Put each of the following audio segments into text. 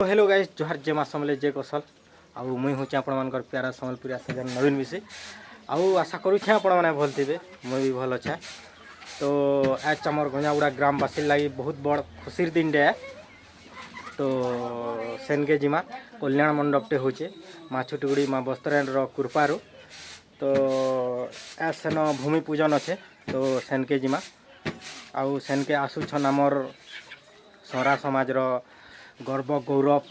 Hello guys जोहार जय माँ समले जय कौशल आउ मुई हूँ आपण मान प्यारा सम्बलपुरी आसे नवीन मिसी आउ आशा करुच्छे आपण मैंने भल थे मुई भी भल अच्छे। तो आज आमर गंजागुड़ा ग्रामवासी लगी बहुत बड़ खुशी दिन डे तो सेनके जिमा कल्याण मंडपटे होचे माँ छुटीगुड़ी माँ बस्तरेन्द्र कृपारू तो आज सेन भूमि पूजन अच्छे तो सेनके जिमा आउ सेनके आसुछन आमर सरा समाज गर्व गौरव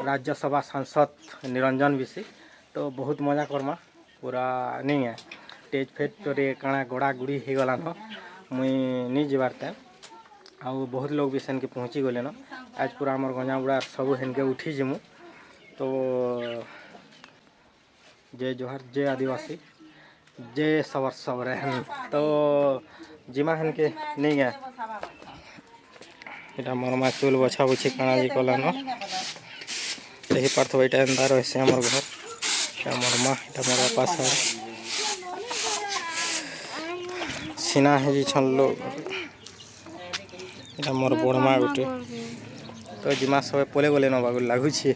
राज्यसभा सांसद निरंजन विशी तो बहुत मजा करमा पूरा नहीं है स्टेज फेट तो काଣା गोड़ा गुड़ी हो गला न मुई नहीं जीवार टाइम आउ बहुत लोग भी सेन के पहुँची गले न आज पूरा आमर गंजागुड़ा सब हेन के उठी जिमु तो जय जोहार जय आदिवासी जय सबर सबर तो जिमा हेन के नहीं है এটা মোর মা চুল বছা বছি কানাজি কলান দেখি পার্থ এটা এন্দার হয়েছে আমার ঘর আমার মা এটা মোর বাপা সার সিনা হেজি ছনলো এটা মোর বড় মা গোটে তো জিমা সবে পলে গলে নবাগু লাগুছি।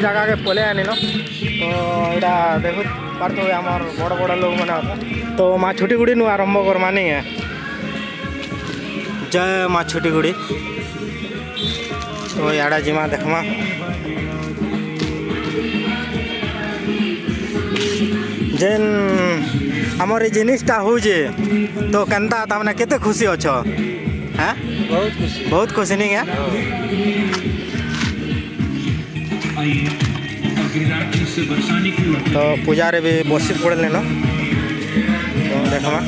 जगह के पले आनी न तो यहाँ देखो पार्थ आमर बड़ बड़ लोग मैंने तो माँ छुटीगुड़ी नु आरंभ करमा नहीं है। जय माँ छुटीगुड़ी तो याडा जिमा देखमा जेन आमर ये जिनिसटा हो तो केनता तामने केते खुशी अच्छो हैं बहुत खुशी नहीं है। तो पूजारे भी बसी पड़े न तो देखमा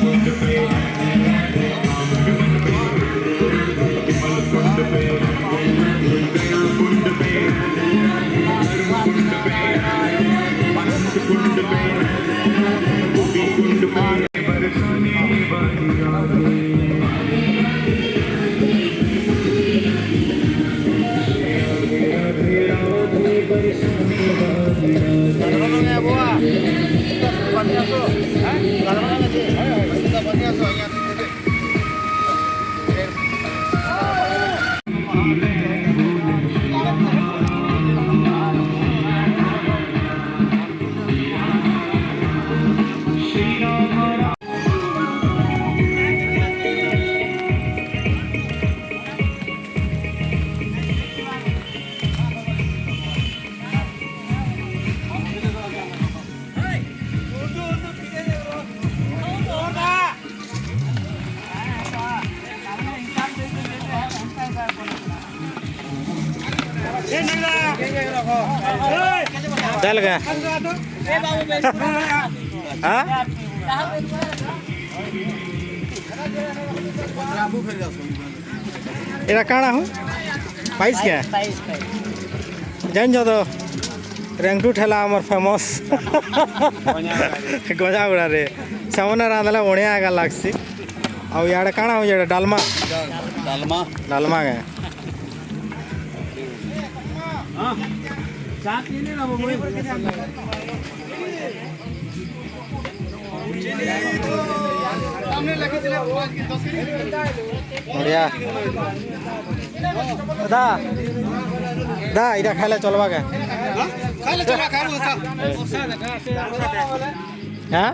चल गया हाँ एरा काना हूँ पाइस क्या जान जो तो रेंगटू ठेला आमर फेमस गंजागुड़ा रे सामने रांधला बढ़िया आगा लागसी आउ याडे काना हूँ ये डालमा डालमा डालमा गए बढ़िया दा दा इधर खाइला चलवा के हाँ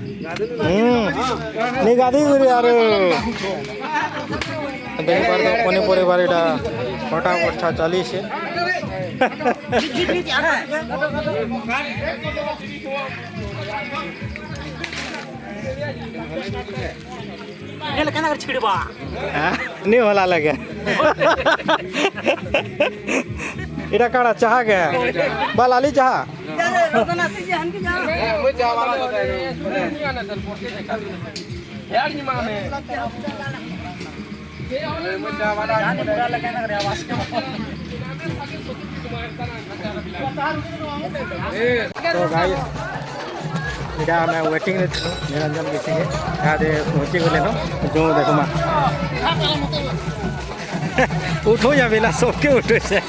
नहीं गादी यार देख पार तो पनीपरिया इटा फटाफट चली से नहीं होला लगे इटा काड़ा चाह गया बालाली चाह तो गाइस इटा मैं वेटिंग रे थी निरंजन मिसी के आदे पहुंची गले न जो देखो मा उठो या बेला सोके उठे से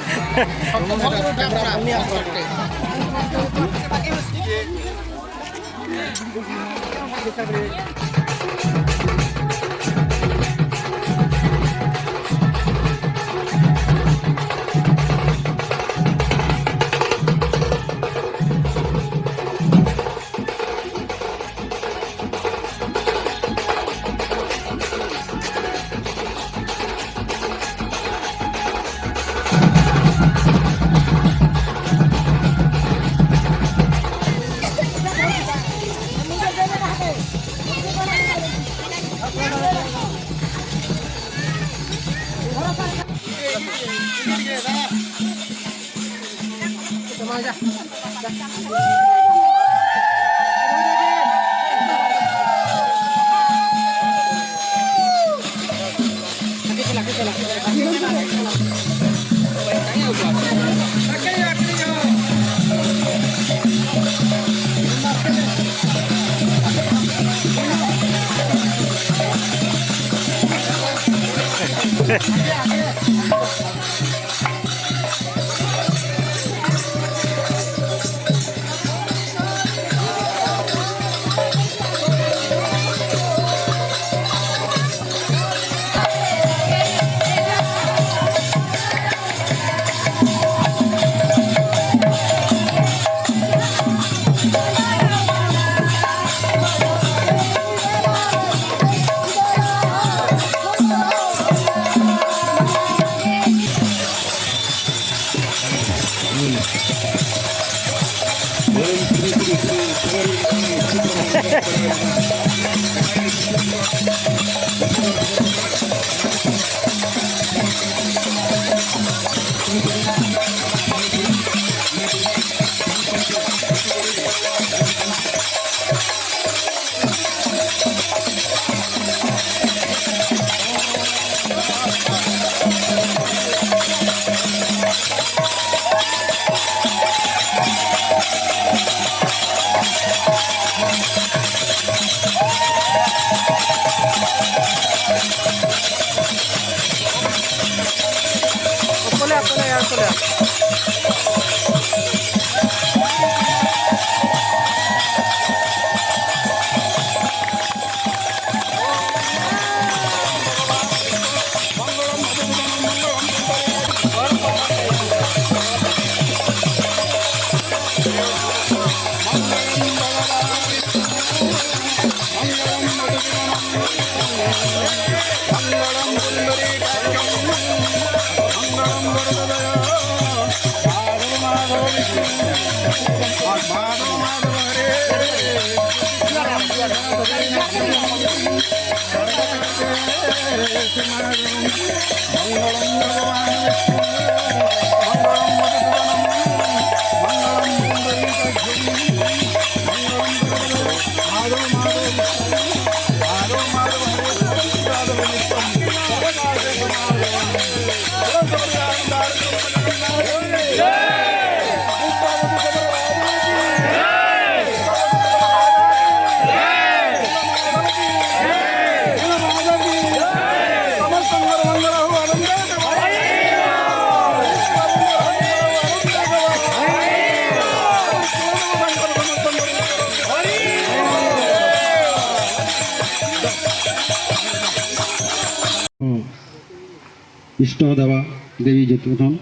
इष्ट देवा देवी जतुधन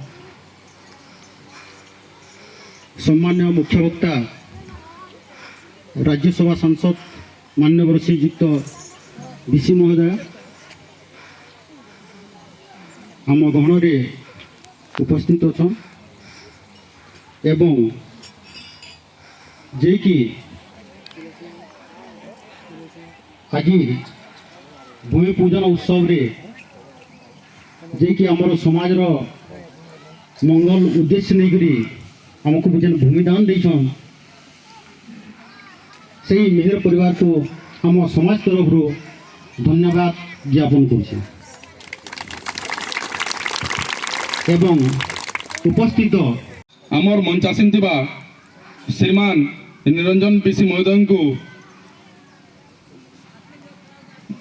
सम्मान्य मुख्य वक्ता राज्यसभा सांसद मान्यवर श्रीयुक्त बीसी महोदय आम गहन उपस्थित अच्छा एवं जे कि आज भूमि पूजन उत्सव रे जे कि हमर समाज रो मंगल उद्देश्य नहीं करी हमको जेन भूमिदान देछन से निजर परिवार को हम समाज तरफ रो धन्यवाद ज्ञापन करछे एवं उपस्थित आमर मंचासीन थिबा श्रीमान निरंजन पिसी महोदय को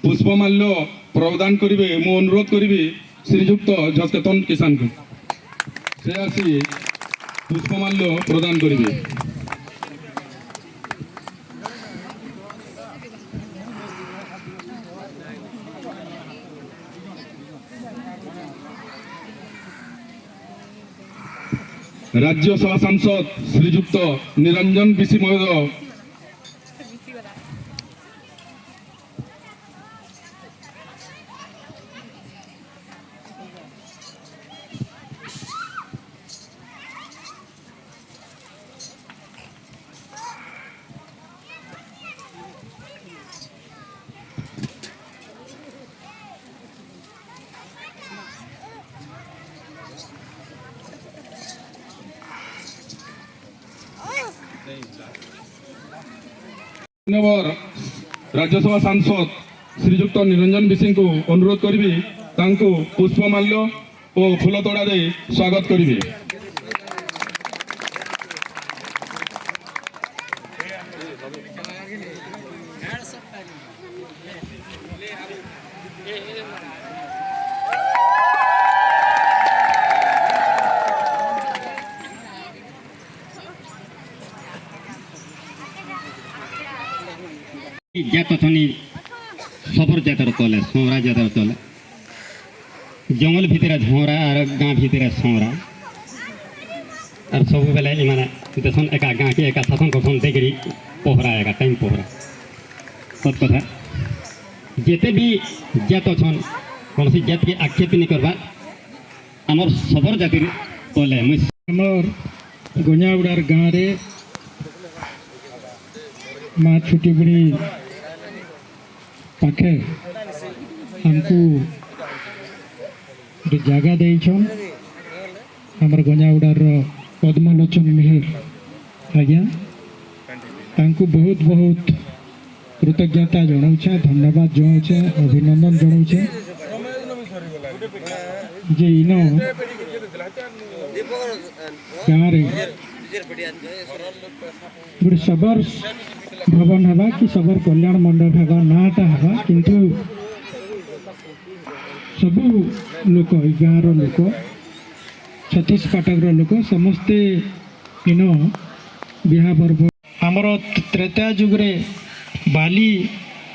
पुष्पमाल्य प्रदान करिवे मु अनुरोध करिवे श्रीयुक्त जसकेतन किसान को से आसी पुष्पमाल्य प्रदान करिवे। राज्यसभा सांसद श्रीयुक्त निरंजन पिसी महोदय राज्यसभा सांसद श्रीयुक्त निरंजन बिसिंह को अनुरोध करी पुष्पमाल्य और फूलतोड़ा दे स्वागत करेंगे। जातनी सबर जातर तले सोरा जातर तले जंगल भितर झोरा और गाँ भितर सोरा और सब बेले इमाने देसन एका गाँ के एका शासन करसन देकरी पहरा एका टाइम पहरा सत कथा जेते भी जात छन कौन सी जात के आक्षेप नहीं करबा आमर सबर जातिर तले आमर गंजाउड़ार गाँव रे माँ छुट्टी बुढ़ी पाखे हमको गोटे जगह देछन हमर गंजाउड़ार पद्मलोचन मिहिर आज्ञा तांको बहुत बहुत कृतज्ञता जनाऊे धन्यवाद जनाऊे अभिनंदन जनाऊे जे इन गाँव रे गोटे सबर भवन हवा कि सबर कल्याण मंडप हवा नाटा हवा किंतु सबू लोक गाँव लोक छत्तीस पाटक लोक समस्ते इन बिहा पर्व आमर त्रेता जुगरे बाली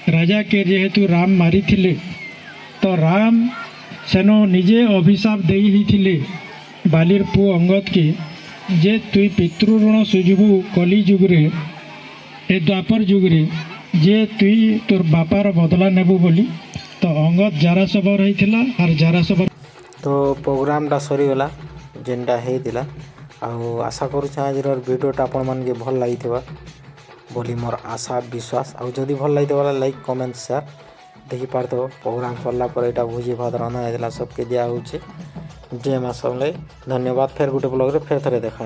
राजा के जेहेतु राम मारी थिले तो राम सेनो निजे अभिशाप दे ही थिले बालीर पु अंगद के जे तुई पितृऋण सुझबू कली जुगरे ए द्वापर जुगरे जे तुई तोर बापार बदला नेबू बोली तो अंगद जारा सबर होइथिला और जारा सबर तो प्रोग्रामटा सरीगला जेनटा होता आउ आशा करुँ आज भिडियोटा आपण मानके भल लगी बोली मोर आशा विश्वास आउ जदि भल लगी बोला लाइक कमेंट शेयर देखी पारत प्रोग्राम सरला पर यहाँ भोजी भात रंधा होता सबके दिया हो जय माँ सब धन्यवाद। फिर गोटे ब्लॉग रे फिर थे देखा।